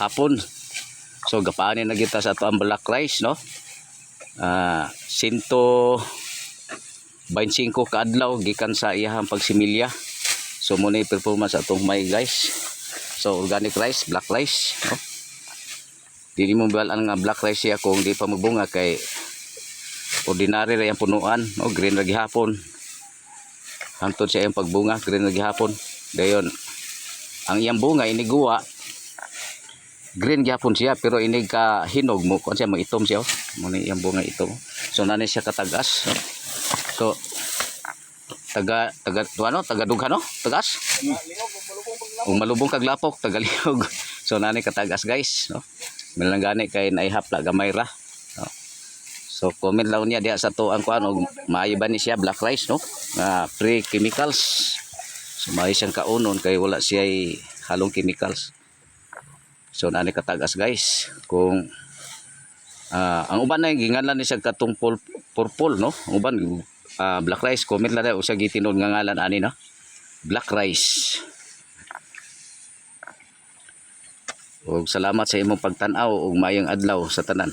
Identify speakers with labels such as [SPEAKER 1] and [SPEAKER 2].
[SPEAKER 1] hapon. So gapanin na kita sa ato ang black rice, no. 125 ka adlaw gikan sa iyahang pagsimilya. So muna yung performance atong may guys. So organic rice, black rice, no. Dili mo balaan nga black rice siya kung di pa magbunga kay ordinary ra yang punuan, no, green ra gihapon. Hangtod siya yung pagbunga, green ra gihapon. Dayon ang iyang bunga iniguwa green gihapon siya pero inig ka hinog mo kun siya magitom siya, mo ni iyang bunga ito. So nani siya katagas, no? So taga dughan, no, tagas ug malubong kag lapok, tagalihog. So nani katagas guys, no. Milanggani kay naihapla gamay ra, no? So comment lang niya diha sa to ang kuan og maayo ba ni siya black rice, no, nga free chemicals. So maayo siyang kaunon kay wala siya halong chemicals. So nani katagas guys. Kung ang uban na ginganlan ni siya katong purple, no, ang uban black rice, comment lang daw siya gitinud nga ngalan ani, no, black rice. Og salamat sa imong pagtan-aw ug maayong adlaw sa tanan.